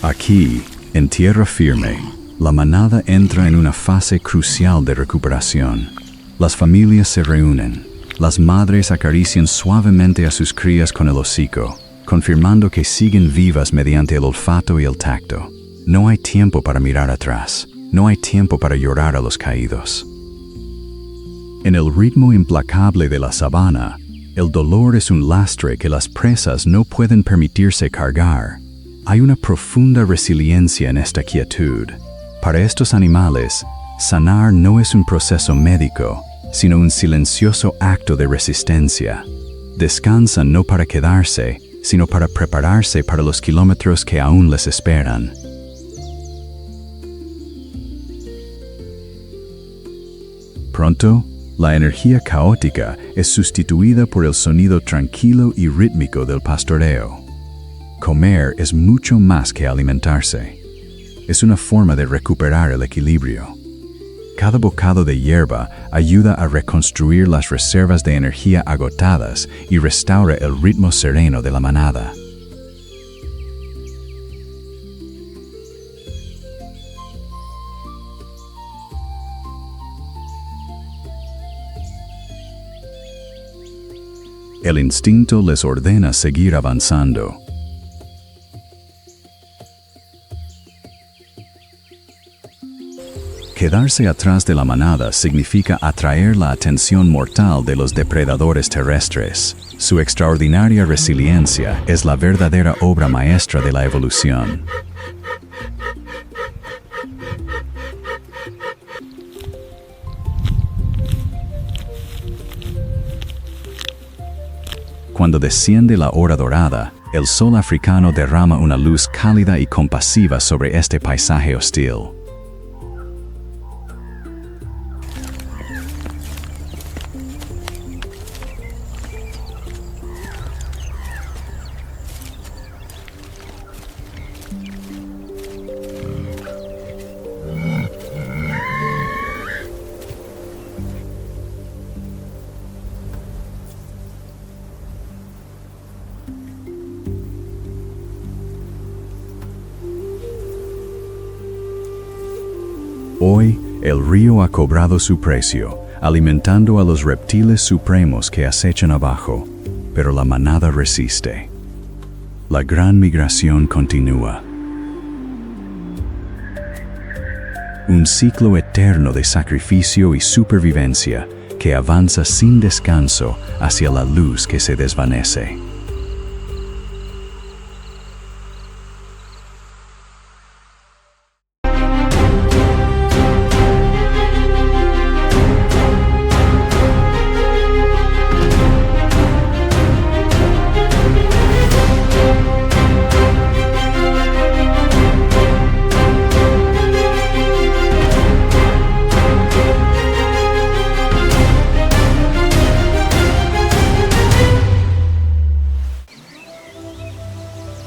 Aquí, en tierra firme, la manada entra en una fase crucial de recuperación. Las familias se reúnen. Las madres acarician suavemente a sus crías con el hocico, confirmando que siguen vivas mediante el olfato y el tacto. No hay tiempo para mirar atrás. No hay tiempo para llorar a los caídos. En el ritmo implacable de la sabana, el dolor es un lastre que las presas no pueden permitirse cargar. Hay una profunda resiliencia en esta quietud. Para estos animales, sanar no es un proceso médico, sino un silencioso acto de resistencia. Descansan no para quedarse, sino para prepararse para los kilómetros que aún les esperan. Pronto, la energía caótica es sustituida por el sonido tranquilo y rítmico del pastoreo. Comer es mucho más que alimentarse. Es una forma de recuperar el equilibrio. Cada bocado de hierba ayuda a reconstruir las reservas de energía agotadas y restaura el ritmo sereno de la manada. El instinto les ordena seguir avanzando, Quedarse atrás de la manada significa atraer la atención mortal de los depredadores terrestres. Su extraordinaria resiliencia es la verdadera obra maestra de la evolución. Cuando desciende la hora dorada, el sol africano derrama una luz cálida y compasiva sobre este paisaje hostil. Hoy, el río ha cobrado su precio, alimentando a los reptiles supremos que acechan abajo, pero la manada resiste. La gran migración continúa. Un ciclo eterno de sacrificio y supervivencia que avanza sin descanso hacia la luz que se desvanece.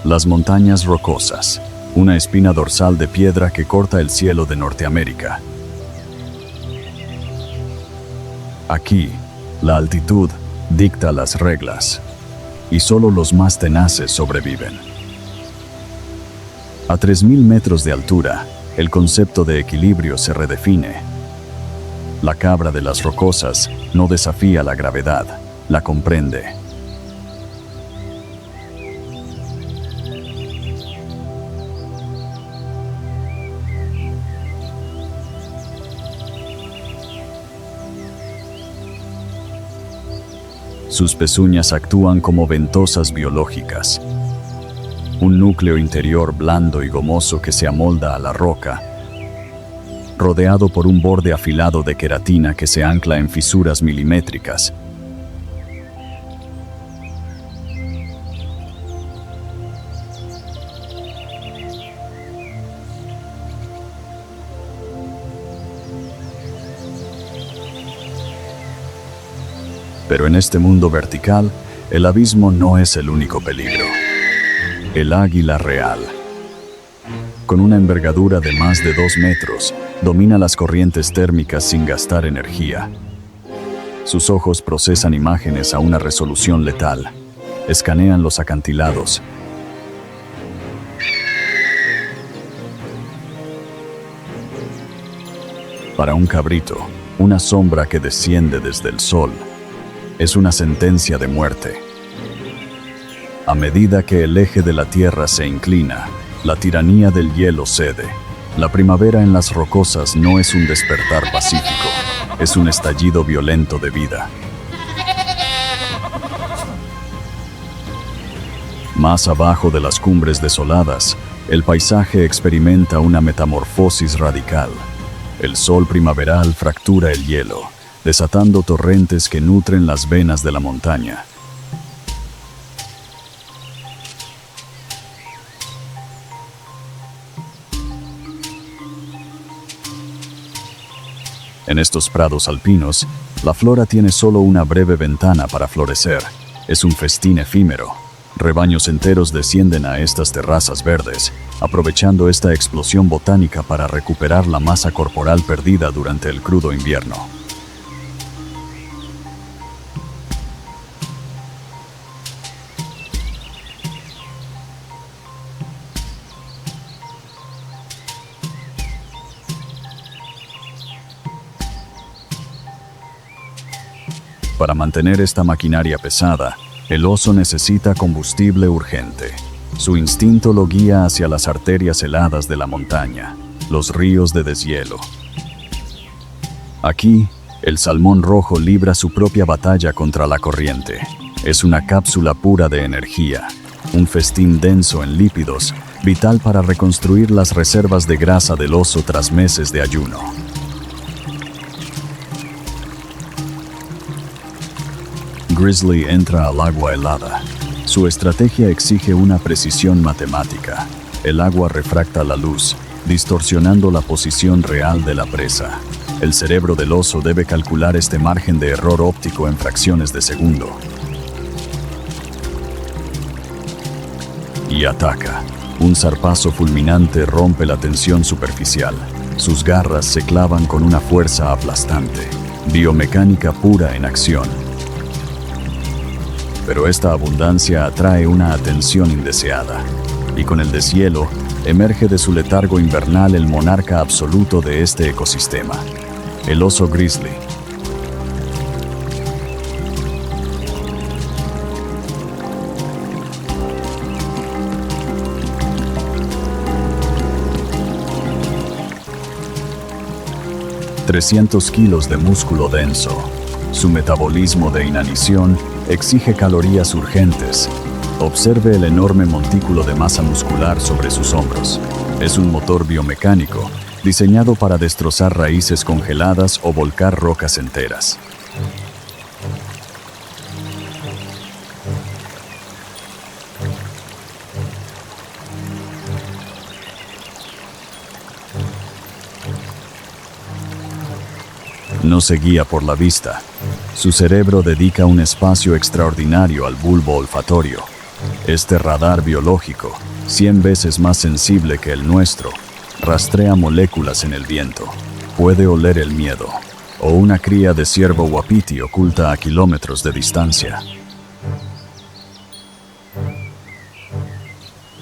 Las montañas rocosas, una espina dorsal de piedra que corta el cielo de Norteamérica. Aquí, la altitud dicta las reglas, y solo los más tenaces sobreviven. A 3.000 metros de altura, el concepto de equilibrio se redefine. La cabra de las rocosas no desafía la gravedad, la comprende. Sus pezuñas actúan como ventosas biológicas. Un núcleo interior blando y gomoso que se amolda a la roca, rodeado por un borde afilado de queratina que se ancla en fisuras milimétricas. Pero en este mundo vertical, el abismo no es el único peligro. El águila real, con una envergadura de más de 2 metros, domina las corrientes térmicas sin gastar energía. Sus ojos procesan imágenes a una resolución letal, escanean los acantilados. Para un cabrito, una sombra que desciende desde el sol es una sentencia de muerte. A medida que el eje de la Tierra se inclina, la tiranía del hielo cede. La primavera en las rocosas no es un despertar pacífico, es un estallido violento de vida. Más abajo de las cumbres desoladas, el paisaje experimenta una metamorfosis radical. El sol primaveral fractura el hielo, desatando torrentes que nutren las venas de la montaña. En estos prados alpinos, la flora tiene solo una breve ventana para florecer. Es un festín efímero. Rebaños enteros descienden a estas terrazas verdes, aprovechando esta explosión botánica para recuperar la masa corporal perdida durante el crudo invierno. Para mantener esta maquinaria pesada, el oso necesita combustible urgente. Su instinto lo guía hacia las arterias heladas de la montaña, los ríos de deshielo. Aquí, el salmón rojo libra su propia batalla contra la corriente. Es una cápsula pura de energía, un festín denso en lípidos, vital para reconstruir las reservas de grasa del oso tras meses de ayuno. Grizzly entra al agua helada. Su estrategia exige una precisión matemática. El agua refracta la luz, distorsionando la posición real de la presa. El cerebro del oso debe calcular este margen de error óptico en fracciones de segundo. Y ataca. Un zarpazo fulminante rompe la tensión superficial. Sus garras se clavan con una fuerza aplastante. Biomecánica pura en acción. Pero esta abundancia atrae una atención indeseada. Y con el deshielo, emerge de su letargo invernal el monarca absoluto de este ecosistema, el oso grizzly. ...300 kilos de músculo denso. Su metabolismo de inanición exige calorías urgentes. Observe el enorme montículo de masa muscular sobre sus hombros. Es un motor biomecánico, diseñado para destrozar raíces congeladas o volcar rocas enteras. No se guía por la vista. Su cerebro dedica un espacio extraordinario al bulbo olfatorio. Este radar biológico, 100 veces más sensible que el nuestro, rastrea moléculas en el viento. Puede oler el miedo, o una cría de ciervo wapiti oculta a kilómetros de distancia.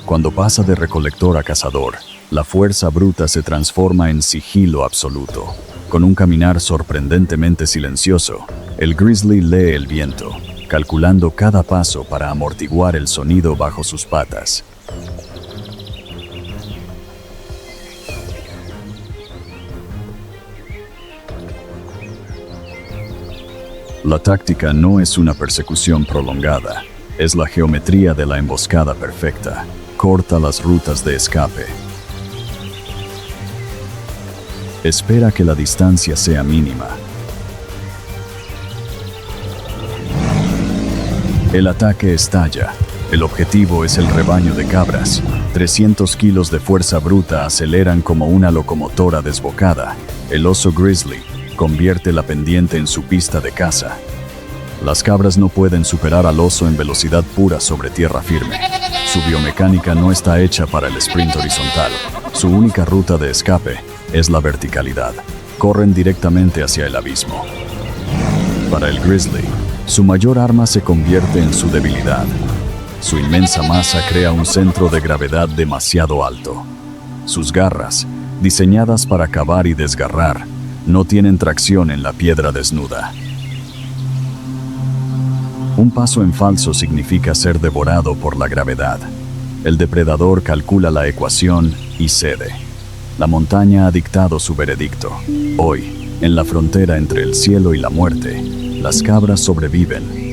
Cuando pasa de recolector a cazador, la fuerza bruta se transforma en sigilo absoluto. Con un caminar sorprendentemente silencioso, el grizzly lee el viento, calculando cada paso para amortiguar el sonido bajo sus patas. La táctica no es una persecución prolongada, es la geometría de la emboscada perfecta. Corta las rutas de escape. Espera que la distancia sea mínima. El ataque estalla. El objetivo es el rebaño de cabras. 300 kilos de fuerza bruta aceleran como una locomotora desbocada. El oso grizzly convierte la pendiente en su pista de caza. Las cabras no pueden superar al oso en velocidad pura sobre tierra firme. Su biomecánica no está hecha para el sprint horizontal. Su única ruta de escape es la verticalidad. Corren directamente hacia el abismo. Para el grizzly, su mayor arma se convierte en su debilidad. Su inmensa masa crea un centro de gravedad demasiado alto. Sus garras, diseñadas para cavar y desgarrar, no tienen tracción en la piedra desnuda. Un paso en falso significa ser devorado por la gravedad. El depredador calcula la ecuación y cede. La montaña ha dictado su veredicto. Hoy, en la frontera entre el cielo y la muerte, las cabras sobreviven